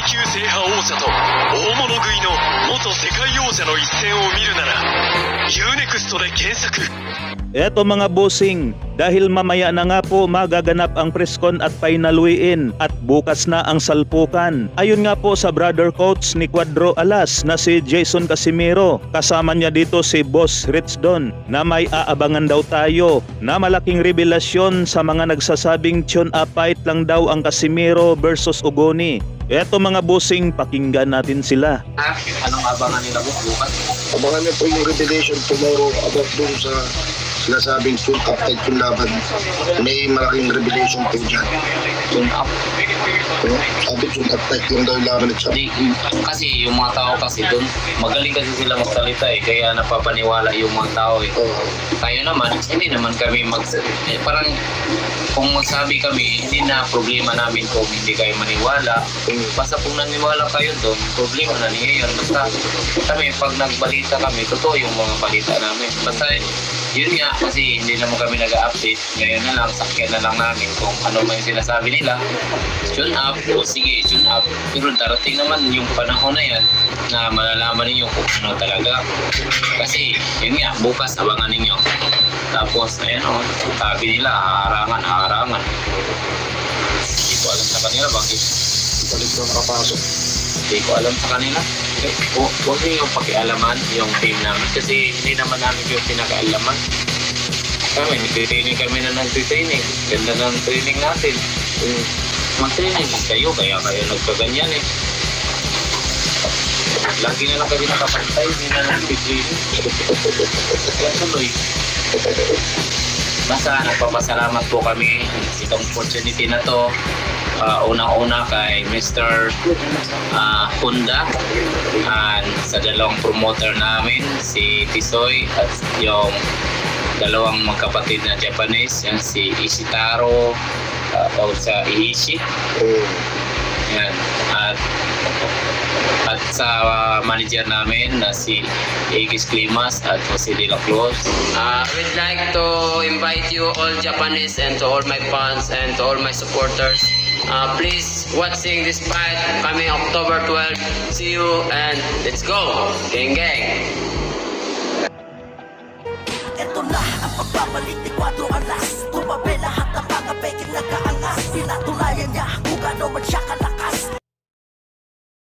級制覇王者と大物食いの元世界王者の一戦を見るなら Unext で検索。Eto mga bossing, dahil mamaya na nga po magaganap ang preskon at painaluin at bukas na ang salpukan. Ayun nga po sa brother coach ni Cuadro Alas na si Jason Casimiro. Kasama niya dito si Boss Rich Don na may aabangan daw tayo na malaking revelasyon sa mga nagsasabing tune-up fight lang daw ang Casimiro versus Ugoni. Eto mga bossing, pakinggan natin sila. Anong abangan nila bukas? Abangan niyo po yung revelation tomorrow about dun sa sinasabing tune-up type yung laban. May malaking revelation po dyan. Tune-up? Sabi tune-up type yung daw yung laban at sabi. Kasi yung mga tao kasi doon, magaling kasi sila magsalita eh. Kaya napapaniwala yung mga tao eh. Tayo naman, hindi naman kami parang kung magsabi kami, hindi na problema namin kung hindi kayo maniwala. Basta kung naniwala kayo doon, problema na niya yun. Basta kami, pag nagbalita kami, totoo yung mga balita namin. Basta yun nga, kasi hindi naman kami nag-update. Ngayon na lang, sakyan na lang namin kung ano man yung sinasabi nila. Tune up, o sige, tune up. Pero darating naman yung panahon na yan na malalaman ninyo kung ano talaga. Kasi yun nga, bukas abangan ninyo. Tapos, ayan o, sabi nila, harangan. Hindi ko alam sa kanila, bakit? Balik nang papasok. Hindi ko alam sa kanila. Huwag niyo yung pakialaman yung team namin kasi hindi naman namin yung pinakaalaman. Kami, nagtitraining kami na nagtitraining. Ganda ng training natin. Mag-training kayo, kaya kayo nagkaganyan eh. Lagi na lang kami nakapantay, hindi na nagtitraining. Kaya tuloy. Basta nagpapasalamat po kami sa itong opportunity na to. Unang-una kay Mr. Honda and sa dalawang promoter namin, si Tisoy at yung dalawang magkapatid na Japanese, yan si Ishitaro o sa Iishi. Yan. At sa manager namin na si Igis Klimas at si De La Cruz. We'd like to invite you all Japanese and to all my fans and to all my supporters. Please watching this fight coming October 12. See you and let's go! Gang gang! Ito na ang pagbabalik ni Cuadro Alas. Tumabi lahat ng mga peking nagkaangas. Pinatulayan niya kung gano'n man siya kalaki.